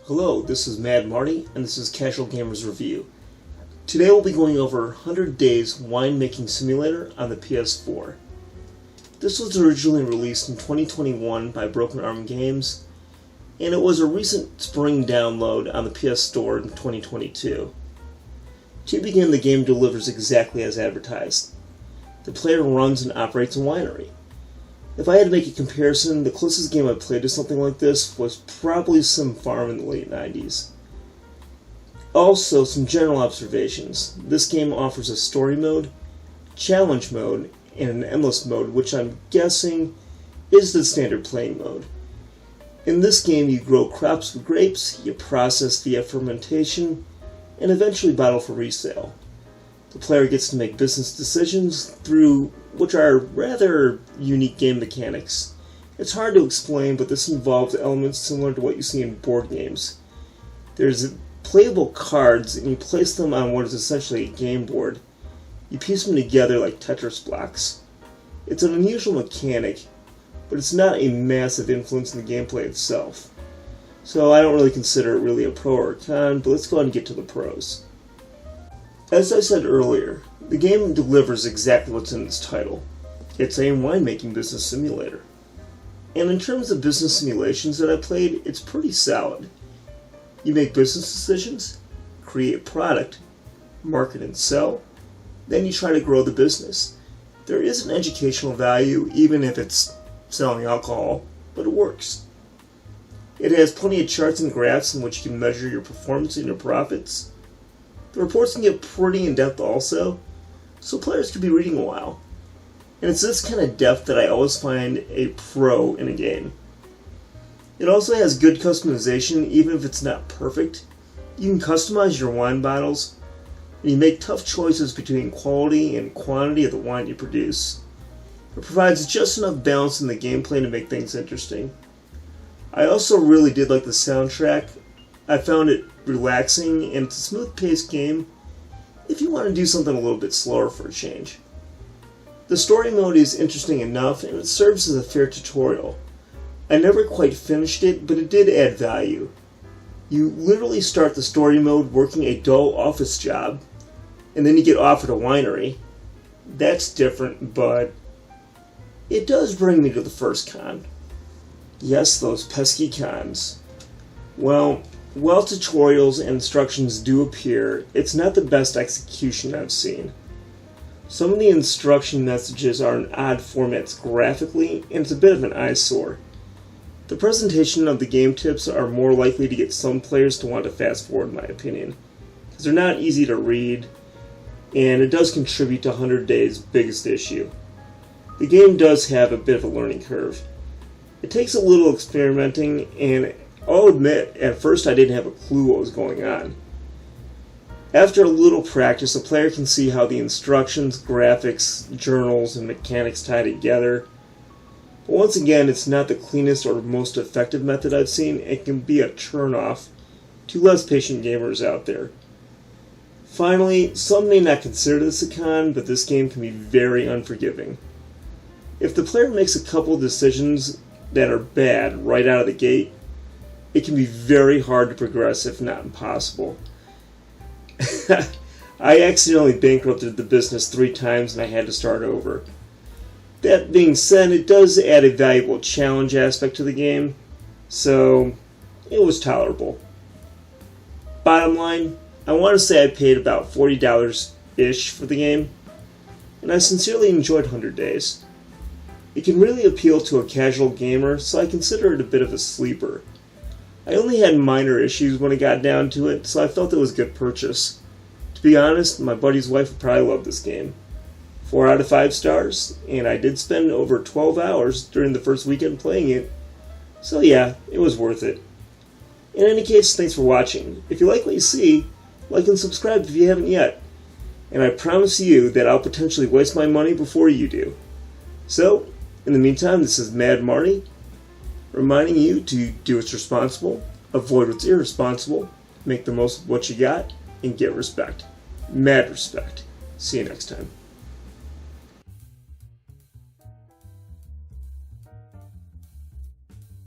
Hello, this is Mad Marty, and this is Casual Gamers Review. Today we'll be going over 100 Days Winemaking Simulator on the PS4. This was originally released in 2021 by Broken Arm Games, and it was a recent spring download on the PS Store in 2022. To begin, the game delivers exactly as advertised. The player runs and operates a winery. If I had to make a comparison, the closest game I played to something like this was probably Some Farm in the late 90s. Also, some general observations. This game offers a story mode, challenge mode, and an endless mode, which I'm guessing is the standard playing mode. In this game, you grow crops of grapes, you process via fermentation, and eventually bottle for resale. The player gets to make business decisions through which are rather unique game mechanics. It's hard to explain, but this involves elements similar to what you see in board games. There's playable cards, and you place them on what is essentially a game board. You piece them together like Tetris blocks. It's an unusual mechanic, but it's not a massive influence in the gameplay itself. So I don't really consider it really a pro or a con, but let's go ahead and get to the pros. As I said earlier, the game delivers exactly what's in its title. It's a winemaking business simulator. And in terms of business simulations that I played, it's pretty solid. You make business decisions, create a product, market and sell, then you try to grow the business. There is an educational value, even if it's selling alcohol, but it works. It has plenty of charts and graphs in which you can measure your performance and your profits. The reports can get pretty in-depth also, so players could be reading a while. And it's this kind of depth that I always find a pro in a game. It also has good customization, even if it's not perfect. You can customize your wine bottles, and you make tough choices between quality and quantity of the wine you produce. It provides just enough balance in the gameplay to make things interesting. I also really did like the soundtrack. I found it relaxing, and it's a smooth-paced game if you want to do something a little bit slower for a change. The story mode is interesting enough, and it serves as a fair tutorial. I never quite finished it, but it did add value. You literally start the story mode working a dull office job, and then you get offered a winery. That's different, but it does bring me to the first con. Yes, those pesky cons. Well, while tutorials and instructions do appear, it's not the best execution I've seen. Some of the instruction messages are in odd formats graphically, and it's a bit of an eyesore. The presentation of the game tips are more likely to get some players to want to fast forward, in my opinion, because they're not easy to read, and it does contribute to 100 Days' biggest issue. The game does have a bit of a learning curve. It takes a little experimenting, and I'll admit, at first I didn't have a clue what was going on. After a little practice, a player can see how the instructions, graphics, journals, and mechanics tie together. But once again, it's not the cleanest or most effective method I've seen. It can be a turn-off to less patient gamers out there. Finally, some may not consider this a con, but this game can be very unforgiving. If the player makes a couple decisions that are bad right out of the gate, it can be very hard to progress, if not impossible. I accidentally bankrupted the business 3 times and I had to start over. That being said, it does add a valuable challenge aspect to the game, so it was tolerable. Bottom line, I want to say I paid about $40-ish for the game, and I sincerely enjoyed 100 Days. It can really appeal to a casual gamer, so I consider it a bit of a sleeper. I only had minor issues when it got down to it, so I felt it was a good purchase. To be honest, my buddy's wife would probably love this game. 4 out of 5 stars, and I did spend over 12 hours during the first weekend playing it. So yeah, it was worth it. In any case, thanks for watching. If you like what you see, like and subscribe if you haven't yet. And I promise you that I'll potentially waste my money before you do. So, in the meantime, this is Mad Marty, reminding you to do what's responsible, avoid what's irresponsible, make the most of what you got, and get respect. Mad respect. See you next time.